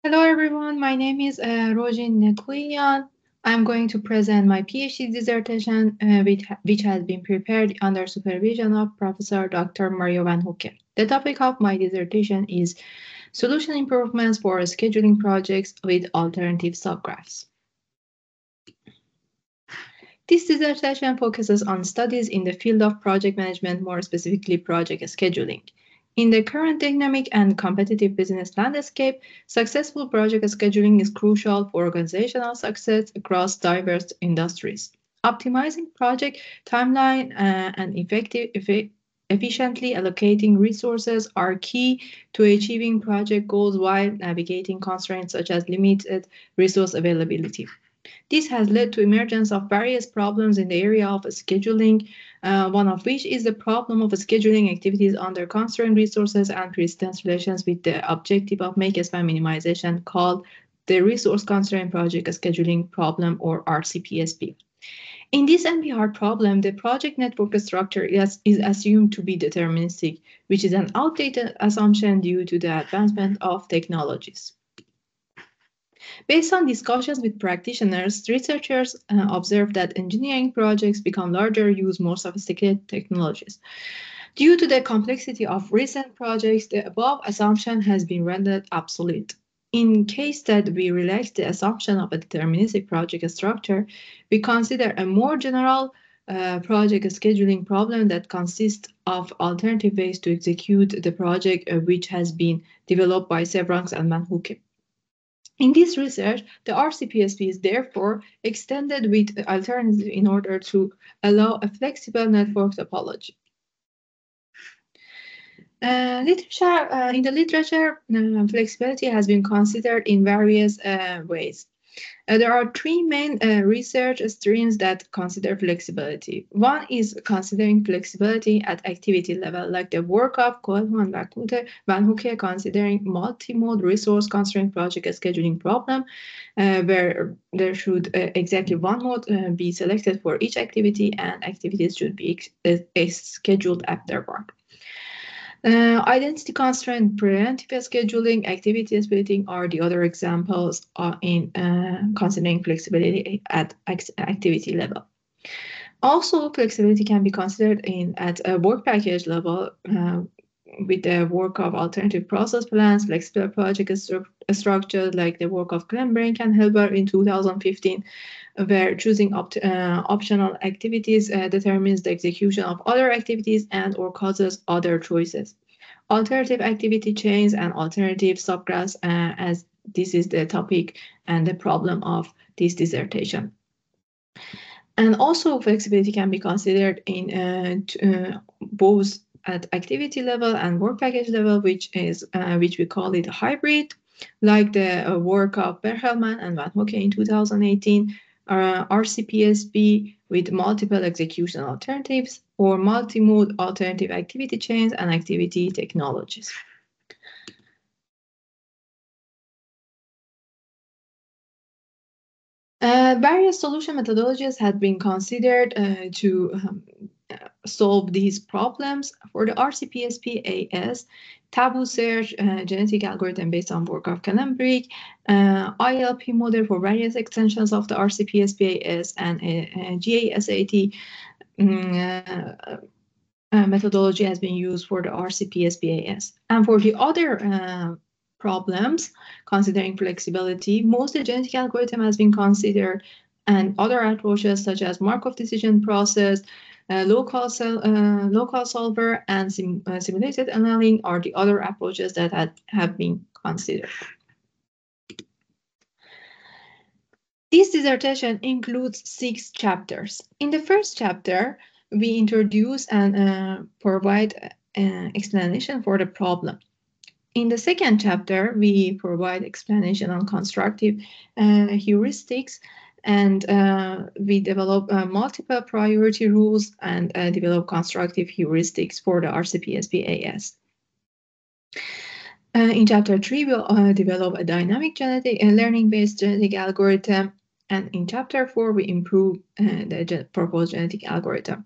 Hello everyone, my name is Rojin Nekuyan. I'm going to present my PhD dissertation, which has been prepared under supervision of Professor Dr. Mario Van Hoeken. The topic of my dissertation is solution improvements for scheduling projects with alternative subgraphs. This dissertation focuses on studies in the field of project management, more specifically project scheduling. In the current dynamic and competitive business landscape, successful project scheduling is crucial for organizational success across diverse industries. Optimizing project timeline and efficiently allocating resources are key to achieving project goals while navigating constraints such as limited resource availability. This has led to emergence of various problems in the area of scheduling, one of which is the problem of scheduling activities under constrained resources and precedence relations with the objective of make-span minimization called the resource constraint project scheduling problem or RCPSP. In this NPR problem, the project network structure is assumed to be deterministic, which is an outdated assumption due to the advancement of technologies. Based on discussions with practitioners, researchers observed that engineering projects become larger, use more sophisticated technologies. Due to the complexity of recent projects, the above assumption has been rendered obsolete. In case that we relax the assumption of a deterministic project structure, we consider a more general project scheduling problem that consists of alternative ways to execute the project, which has been developed by Severance and Van Hoeken. In this research, the RCPSP is therefore extended with alternatives in order to allow a flexible network topology. In the literature, flexibility has been considered in various ways. There are three main research streams that consider flexibility. One is considering flexibility at activity level, like the work of Kohlmann and Van Hoeken considering multi-mode resource constraint project scheduling problem, where there should exactly one mode be selected for each activity and activities should be scheduled afterward. Identity constraint, preemptive scheduling, activity splitting are the other examples in considering flexibility at activity level. Also, flexibility can be considered at a work package level with the work of alternative process plans, flexible project structure like the work of Klembrink and Hilbert in 2015, where choosing optional activities determines the execution of other activities and or causes other choices. Alternative activity chains and alternative subgraphs as this is the topic and the problem of this dissertation. And also flexibility can be considered in both at activity level and work package level, which we call it hybrid, like the work of Berhelman and Van Hoeken in 2018, RCPSP with multiple execution alternatives, or multi-mode alternative activity chains and activity technologies. Various solution methodologies have been considered to solve these problems. For the RCPSP-AS, taboo search, genetic algorithm based on work of Klembrink, ILP model for various extensions of the RCPSP-AS, and GASAT methodology has been used for the RCPSP-AS. And for the other problems, considering flexibility, mostly genetic algorithm has been considered, and other approaches such as Markov decision process, local solver, and simulated annealing are the other approaches that have been considered. This dissertation includes 6 chapters. In the first chapter, we introduce and provide explanation for the problem. In the second chapter, we provide explanation on constructive heuristics, and we develop multiple priority rules and develop constructive heuristics for the RCPSP-AS. In chapter 3, we'll develop a dynamic genetic and learning-based genetic algorithm, and in chapter 4, we improve the proposed genetic algorithm.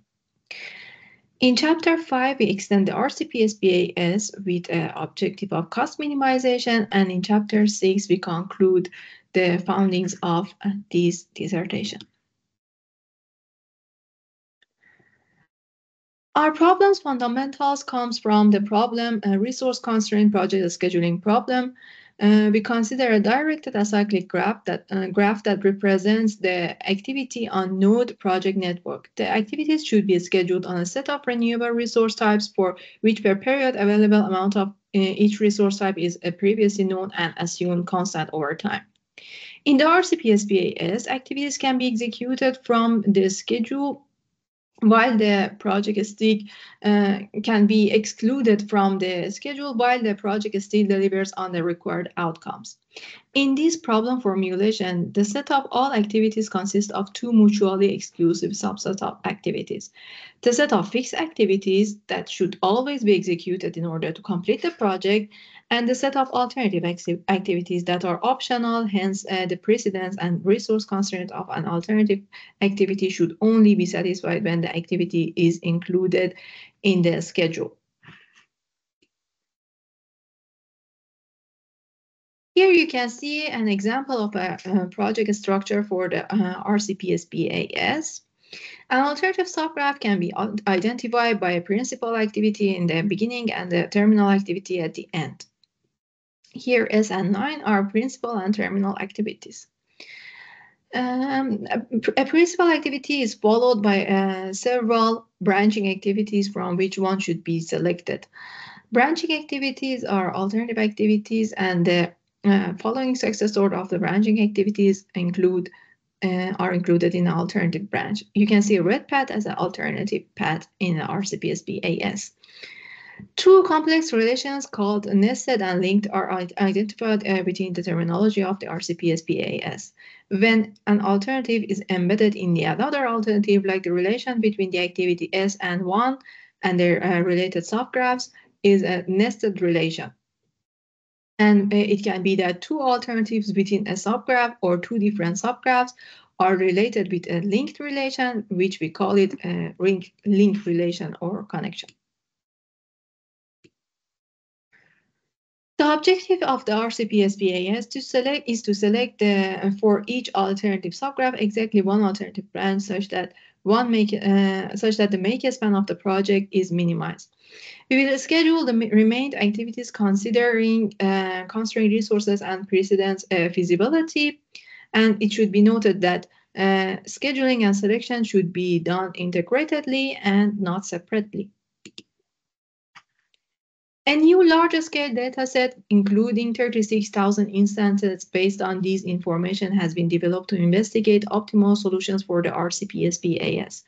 In Chapter 5, we extend the RCP-SPAS with an objective of cost minimization, and in Chapter 6, we conclude the findings of this dissertation. Our problem's fundamentals comes from the problem resource constraint project scheduling problem. We consider a directed acyclic graph that represents the activity on node project network. The activities should be scheduled on a set of renewable resource types for which per period available amount of each resource type is previously known and assumed constant over time. In the RCP-SPAS, activities can be executed from the schedule while the project still can be excluded from the schedule while the project still delivers on the required outcomes. In this problem formulation, the set of all activities consists of two mutually exclusive subsets of activities. The set of fixed activities that should always be executed in order to complete the project, and the set of alternative activities that are optional, hence the precedence and resource constraint of an alternative activity should only be satisfied when the activity is included in the schedule. Here you can see an example of a project structure for the RCP-SPAS. An alternative subgraph can be identified by a principal activity in the beginning and the terminal activity at the end. Here, S and 9 are principal and terminal activities. A principal activity is followed by several branching activities from which one should be selected. Branching activities are alternative activities, and the following success order of the branching activities are included in the alternative branch. You can see a red path as an alternative path in the RCP-SPAS. Two complex relations called nested and linked are identified within the terminology of the RCP-SPAS. When an alternative is embedded in the another alternative, like the relation between the activity S and 1 and their related subgraphs, is a nested relation. And it can be that two alternatives within a subgraph or two different subgraphs are related with a linked relation, which we call it a linked relation or connection. The objective of the RCP-SPAS is to select for each alternative subgraph exactly one alternative branch such that the make span of the project is minimized. We will schedule the remained activities considering constrained resources and precedence feasibility, and it should be noted that scheduling and selection should be done integratedly and not separately. A new large-scale dataset, including 36,000 instances based on this information, has been developed to investigate optimal solutions for the RCP-SPAS.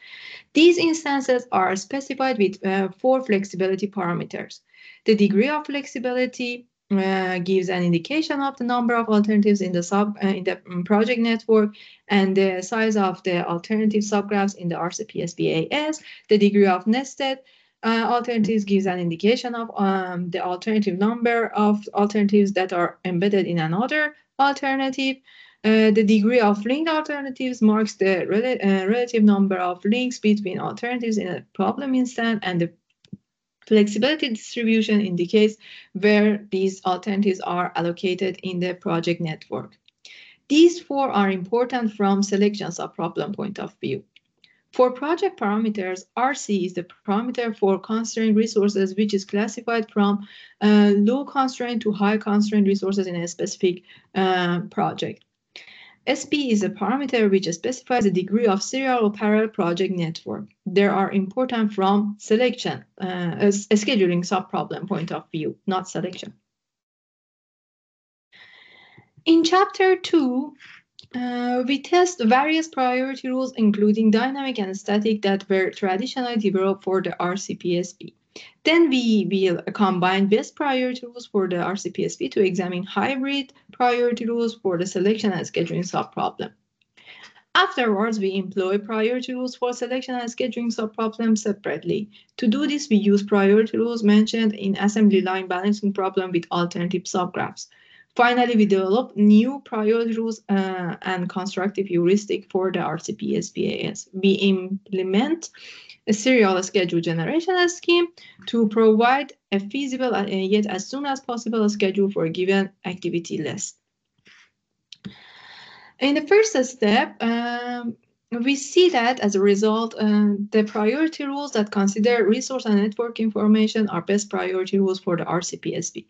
These instances are specified with 4 flexibility parameters. The degree of flexibility gives an indication of the number of alternatives in the project network and the size of the alternative subgraphs in the RCP-SPAS. The degree of nested alternatives gives an indication of the alternative number of alternatives that are embedded in another alternative. The degree of linked alternatives marks the relative number of links between alternatives in a problem instance, and the flexibility distribution indicates where these alternatives are allocated in the project network. These 4 are important from selection subproblem point of view. For project parameters, RC is the parameter for constrained resources, which is classified from low constraint to high constraint resources in a specific project. SP is a parameter which specifies the degree of serial or parallel project network. They are important from selection, a scheduling subproblem point of view, not selection. In Chapter 2, we test various priority rules, including dynamic and static, that were traditionally developed for the RCP-SP. Then we will combine best priority rules for the RCP-SP to examine hybrid priority rules for the selection and scheduling subproblem. Afterwards, we employ priority rules for selection and scheduling subproblems separately. To do this, we use priority rules mentioned in assembly line balancing problem with alternative subgraphs. Finally, we develop new priority rules and constructive heuristic for the RCP-SPAS. We implement a serial schedule generation scheme to provide a feasible and yet as soon as possible schedule for a given activity list. In the first step, we see that as a result, the priority rules that consider resource and network information are best priority rules for the RCPSP.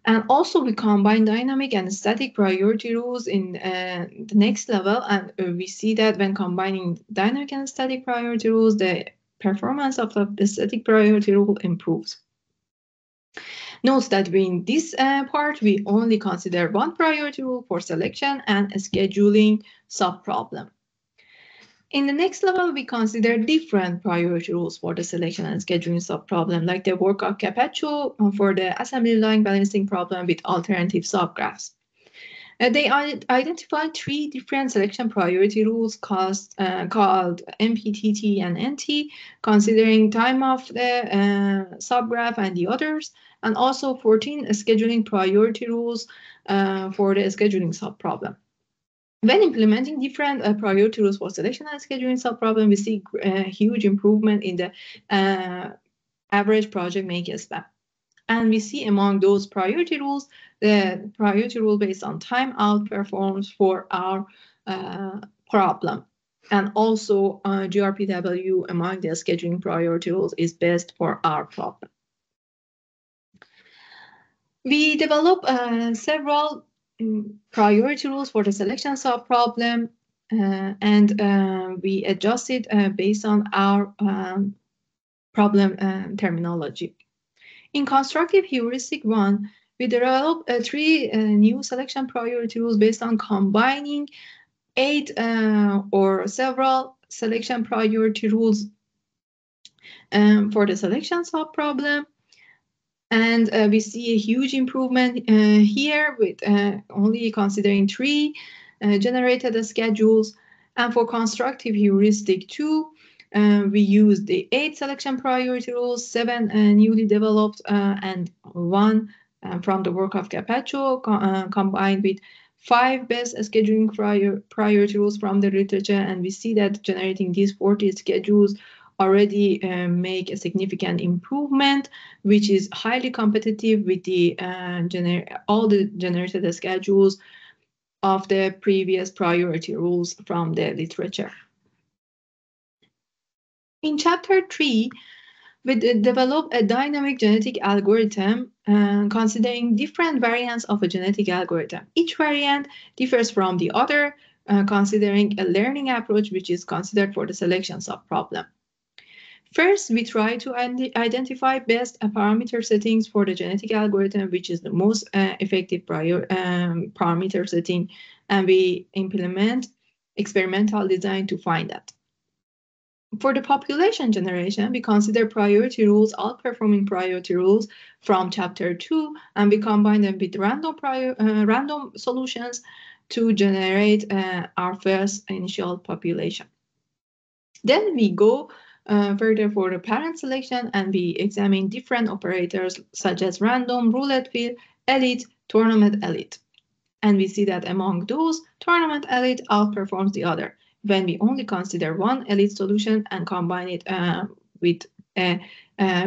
And also we combine dynamic and static priority rules in the next level. And we see that when combining dynamic and static priority rules, the performance of the static priority rule improves. Note that in this part, we only consider one priority rule for selection and a scheduling subproblem. In the next level, we consider different priority rules for the selection and scheduling subproblem, like the work of Capaccio for the assembly line balancing problem with alternative subgraphs. They identified three different selection priority rules called MPTT and NT, considering time of the subgraph and the others, and also 14 scheduling priority rules for the scheduling subproblem. When implementing different priority rules for selection and scheduling subproblem, we see a huge improvement in the average project making span. And we see among those priority rules, the priority rule based on time outperforms for our problem. And also GRPW among the scheduling priority rules is best for our problem. We develop several priority rules for the selection subproblem, and we adjust it based on our problem terminology. In constructive heuristic 1, we develop three new selection priority rules based on combining 8 or several selection priority rules for the selection subproblem. And we see a huge improvement here with only considering 3 generated schedules. And for constructive heuristic 2, we use the 8 selection priority rules, 7 newly developed, and 1 from the work of Capaccio, combined with 5 best scheduling priority rules from the literature. And we see that generating these 40 schedules already make a significant improvement, which is highly competitive with the all the generated schedules of the previous priority rules from the literature. In chapter 3, we develop a dynamic genetic algorithm considering different variants of a genetic algorithm. Each variant differs from the other, considering a learning approach which is considered for the selection subproblem. First, we try to identify best parameter settings for the genetic algorithm, which is the most effective parameter setting, and we implement experimental design to find that. For the population generation, we consider priority rules outperforming priority rules from chapter 2, and we combine them with random solutions to generate our first initial population. Then we go further for the parent selection, and we examine different operators such as random, roulette wheel, elite, tournament elite. And we see that among those, tournament elite outperforms the other when we only consider one elite solution and combine it with a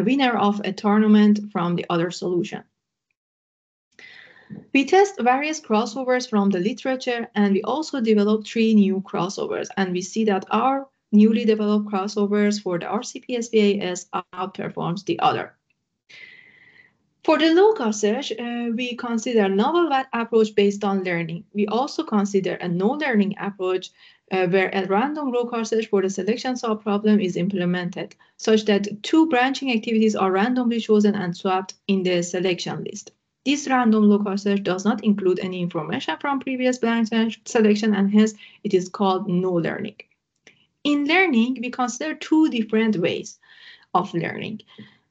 winner of a tournament from the other solution. We test various crossovers from the literature, and we also develop 3 new crossovers, and we see that our newly developed crossovers for the RCPSP-AS outperforms the other. For the low-cost search, we consider a novel approach based on learning. We also consider a no-learning approach where a random low-cost search for the selection subproblem is implemented, such that 2 branching activities are randomly chosen and swapped in the selection list. This random low-cost search does not include any information from previous branch selection, and hence it is called no-learning. In learning, we consider 2 different ways of learning.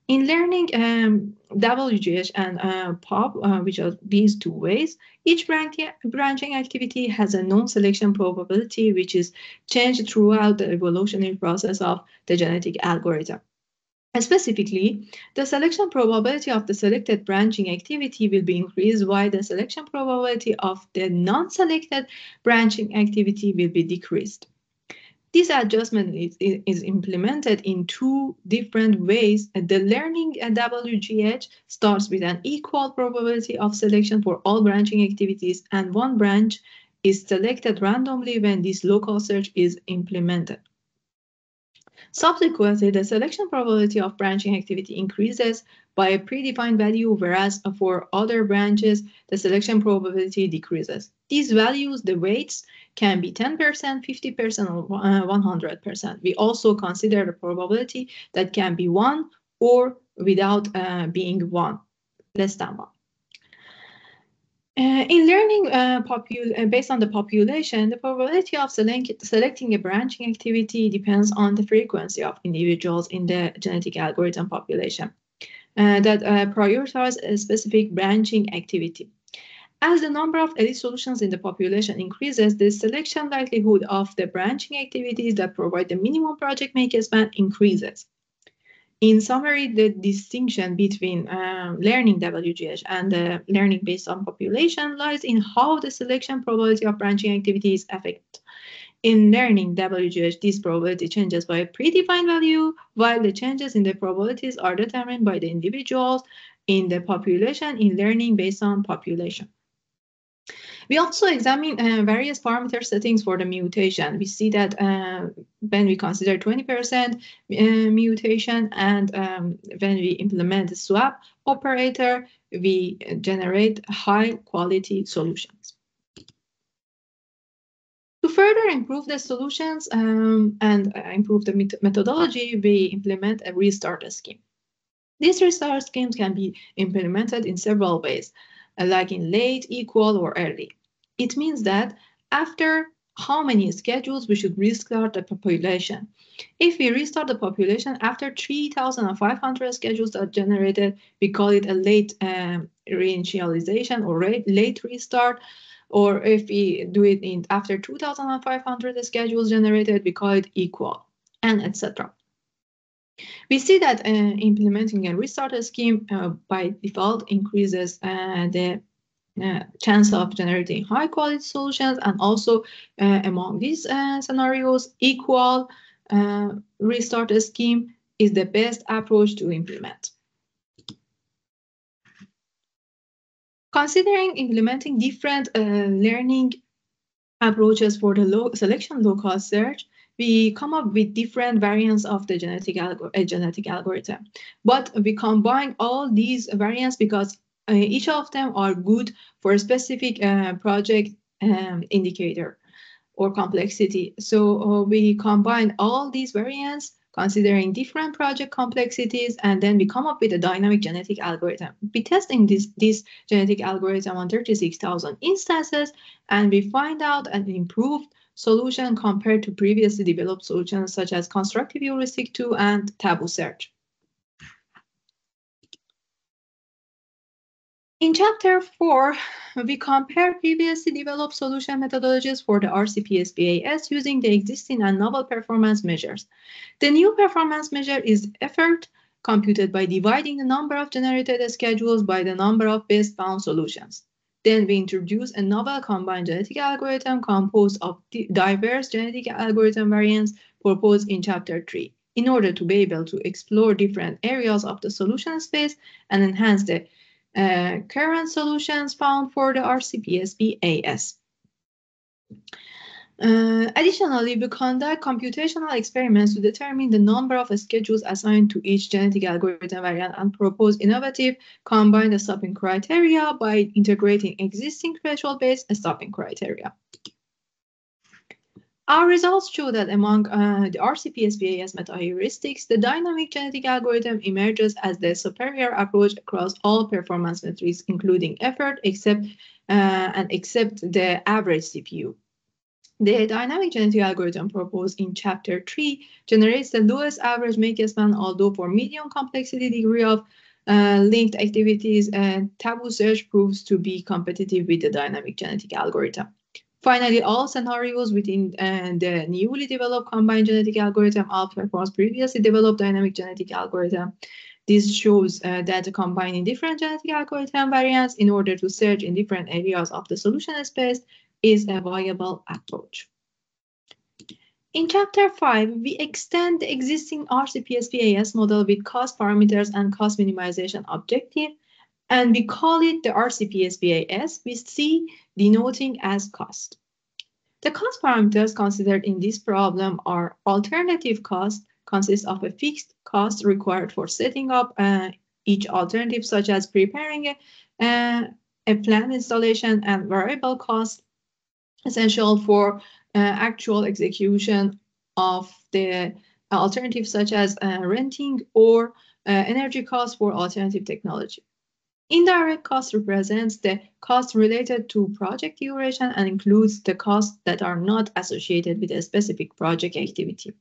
In learning WGH and POP, which are these 2 ways, each branching activity has a known selection probability, which is changed throughout the evolutionary process of the genetic algorithm. Specifically, the selection probability of the selected branching activity will be increased, while the selection probability of the non-selected branching activity will be decreased. This adjustment is implemented in two different ways. The learning WGH starts with an equal probability of selection for all branching activities, and one branch is selected randomly when this local search is implemented. Subsequently, the selection probability of branching activity increases by a predefined value, whereas for other branches, the selection probability decreases. These values, the weights, can be 10%, 50%, or 100%. We also consider the probability that can be 1 or without being 1, less than 1. In learning based on the population, the probability of selecting a branching activity depends on the frequency of individuals in the genetic algorithm population that prioritize a specific branching activity. As the number of elite solutions in the population increases, the selection likelihood of the branching activities that provide the minimum project make span increases. In summary, the distinction between learning WGH and learning based on population lies in how the selection probability of branching activities affect. In learning WGH, this probability changes by a predefined value, while the changes in the probabilities are determined by the individuals in the population in learning based on population. We also examine various parameter settings for the mutation. We see that when we consider 20% mutation and when we implement the swap operator, we generate high quality solutions. To further improve the solutions and improve the methodology, we implement a restart scheme. These restart schemes can be implemented in several ways, like in late, equal, or early. It means that after how many schedules we should restart the population. If we restart the population after 3,500 schedules that generated, we call it a late reinitialization or late restart. Or if we do it after 2,500 schedules generated, we call it equal, and etc. We see that implementing a restart scheme by default increases the chance of generating high quality solutions, and also among these scenarios, equal restart scheme is the best approach to implement. Considering implementing different learning approaches for the selection local search, we come up with different variants of the genetic algorithm. But we combine all these variants because each of them are good for a specific project indicator or complexity. So we combine all these variants considering different project complexities, and then we come up with a dynamic genetic algorithm. We testing this genetic algorithm on 36,000 instances, and we find out an improved solution compared to previously developed solutions such as constructive heuristic 2 and taboo search. In Chapter 4, we compare previously developed solution methodologies for the RCPSP-AS using the existing and novel performance measures. The new performance measure is effort, computed by dividing the number of generated schedules by the number of best found solutions. Then we introduce a novel combined genetic algorithm composed of diverse genetic algorithm variants proposed in Chapter 3 in order to be able to explore different areas of the solution space and enhance the current solutions found for the RCPSP-AS. Additionally, we conduct computational experiments to determine the number of schedules assigned to each genetic algorithm variant and propose innovative combined stopping criteria by integrating existing threshold-based stopping criteria. Our results show that among the RCPSP-AS meta-heuristics, the dynamic genetic algorithm emerges as the superior approach across all performance metrics, including effort, except the average CPU. The dynamic genetic algorithm proposed in Chapter 3 generates the lowest average make span, although for medium complexity degree of linked activities, taboo search proves to be competitive with the dynamic genetic algorithm. Finally, all scenarios within the newly developed combined genetic algorithm outperforms previously developed dynamic genetic algorithm. This shows that combining different genetic algorithm variants in order to search in different areas of the solution space is a viable approach. In Chapter 5, we extend the existing RCPS-PAS model with cost parameters and cost minimization objective, and we call it the RCPS-PAS with C denoting as cost. The cost parameters considered in this problem are alternative cost, consists of a fixed cost required for setting up each alternative, such as preparing a plan installation, and variable cost essential for actual execution of the alternative, such as renting or energy costs for alternative technology. Indirect cost represents the cost related to project duration and includes the costs that are not associated with a specific project activity.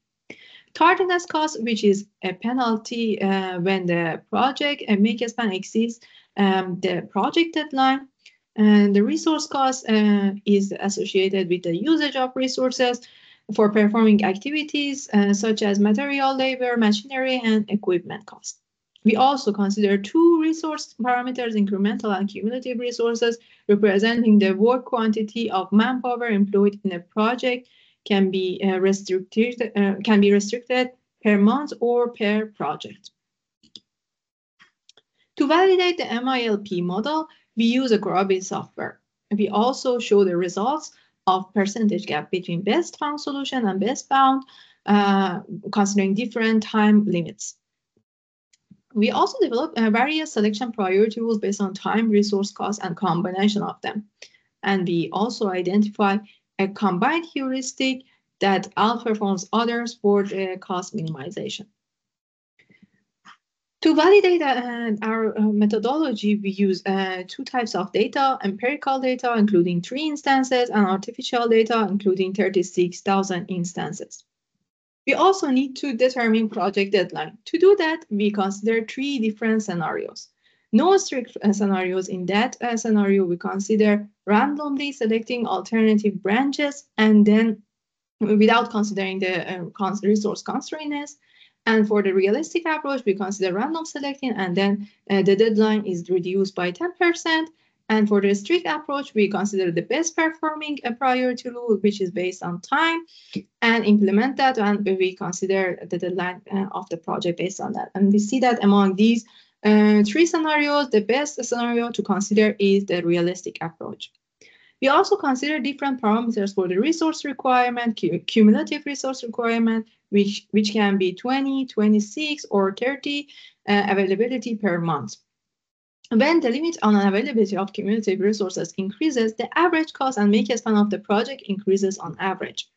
Tardiness cost, which is a penalty when the project make-span exceeds the project deadline. And the resource cost is associated with the usage of resources for performing activities such as material, labor, machinery, and equipment cost. We also consider two resource parameters, incremental and cumulative resources, representing the work quantity of manpower employed in a project can be restricted per month or per project. To validate the MILP model, we use a Grabit software. We also show the results of percentage gap between best found solution and best found, considering different time limits. We also develop various selection priority rules based on time, resource, cost, and combination of them. And we also identify a combined heuristic that outperforms others for the cost minimization. To validate our methodology, we use two types of data: empirical data, including 3 instances, and artificial data, including 36,000 instances. We also need to determine project deadline. To do that, we consider 3 different scenarios. No strict scenarios. In that scenario, we consider randomly selecting alternative branches and then without considering the resource constraints. And for the realistic approach, we consider random selecting and then the deadline is reduced by 10%. And for the strict approach, we consider the best performing priority rule, which is based on time, and implement that, and we consider the deadline of the project based on that. And we see that among these 3 scenarios, the best scenario to consider is the realistic approach. We also consider different parameters for the resource requirement, cumulative resource requirement, which can be 20, 26, or 30 availability per month. When the limit on availability of cumulative resources increases, the average cost and make-span of the project increases on average.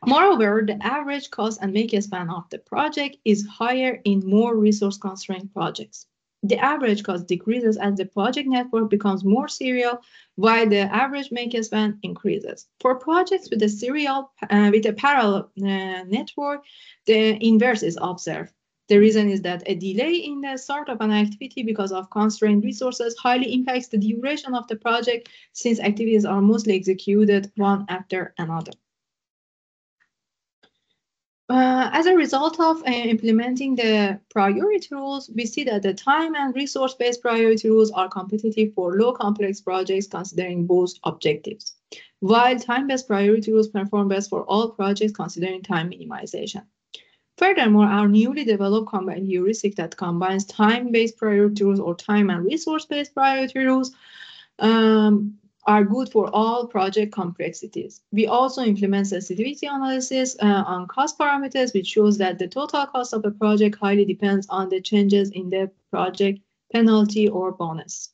Moreover, the average cost and make-span of the project is higher in more resource-constrained projects. The average cost decreases as the project network becomes more serial, while the average make-span increases. For projects with a parallel network, the inverse is observed. The reason is that a delay in the start of an activity because of constrained resources highly impacts the duration of the project, since activities are mostly executed one after another. As a result of implementing the priority rules, we see that the time and resource-based priority rules are competitive for low-complex projects considering both objectives, while time-based priority rules perform best for all projects considering time minimization. Furthermore, our newly developed combined heuristic that combines time-based priority rules or time and resource-based priority rules are good for all project complexities. We also implement sensitivity analysis on cost parameters, which shows that the total cost of a project highly depends on the changes in the project penalty or bonus.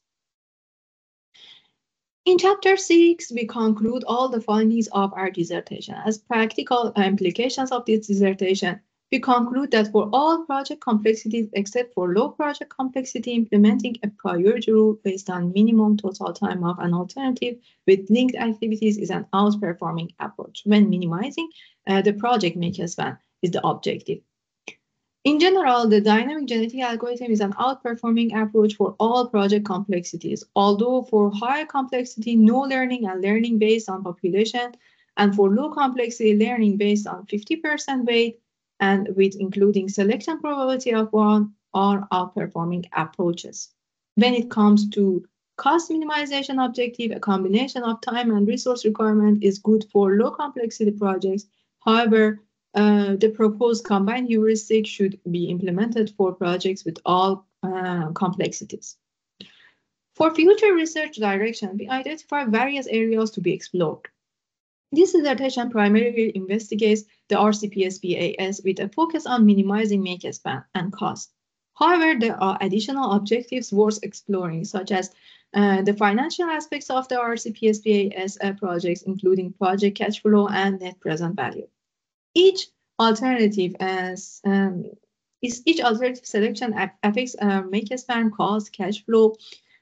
In Chapter 6, we conclude all the findings of our dissertation. As practical implications of this dissertation, we conclude that for all project complexities except for low project complexity, implementing a priority rule based on minimum total time of an alternative with linked activities is an outperforming approach when minimizing the project make-span is the objective. In general, the dynamic genetic algorithm is an outperforming approach for all project complexities, although for higher complexity, no learning and learning based on population, and for low complexity, learning based on 50% weight, and with including selection probability of 1 are outperforming approaches. When it comes to cost minimization objective, a combination of time and resource requirement is good for low complexity projects. However, the proposed combined heuristic should be implemented for projects with all complexities. For future research direction, we identify various areas to be explored. This dissertation primarily investigates the RCPSPAS with a focus on minimizing make span and cost. However, there are additional objectives worth exploring, such as the financial aspects of the RCPSPAS projects, including project cash flow and net present value. Each alternative each alternative selection affects make span, cost, cash flow,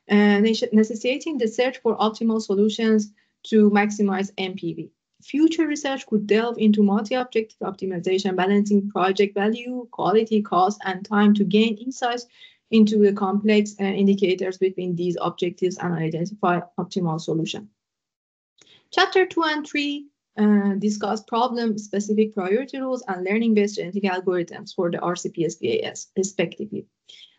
necessitating the search for optimal solutions to maximize NPV. Future research could delve into multi-objective optimization, balancing project value, quality, cost, and time to gain insights into the complex indicators between these objectives and identify optimal solution. Chapter 2 and 3 discuss problem-specific priority rules and learning-based genetic algorithms for the RCPSPAS, respectively.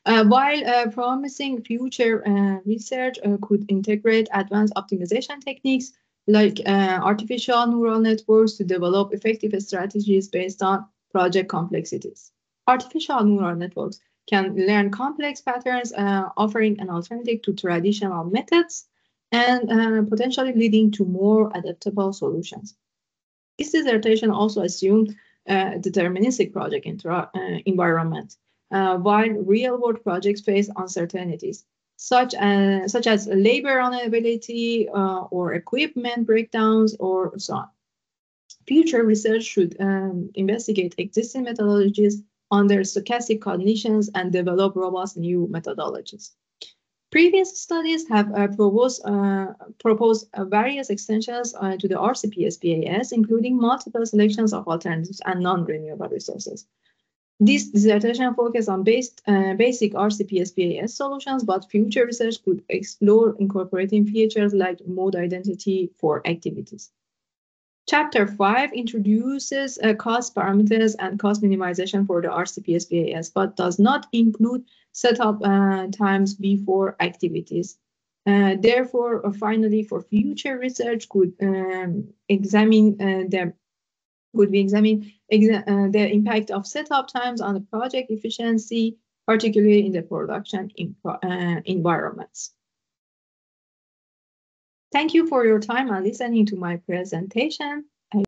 While promising future research could integrate advanced optimization techniques like artificial neural networks to develop effective strategies based on project complexities. Artificial neural networks can learn complex patterns, offering an alternative to traditional methods and potentially leading to more adaptable solutions. This dissertation also assumed a deterministic project environment, while real-world projects face uncertainties, such as labor unavailability or equipment breakdowns or so on. Future research should investigate existing methodologies under stochastic conditions and develop robust new methodologies. Previous studies have proposed various extensions to the RCPSPAS, including multiple selections of alternatives and non-renewable resources. This dissertation focuses on basic RCPSPAS solutions, but future research could explore incorporating features like mode identity for activities. Chapter 5 introduces cost parameters and cost minimization for the RCPSPAS, but does not include setup times before activities. Therefore, finally, for future research could examine the impact of setup times on the project efficiency, particularly in the production environments. Thank you for your time and listening to my presentation.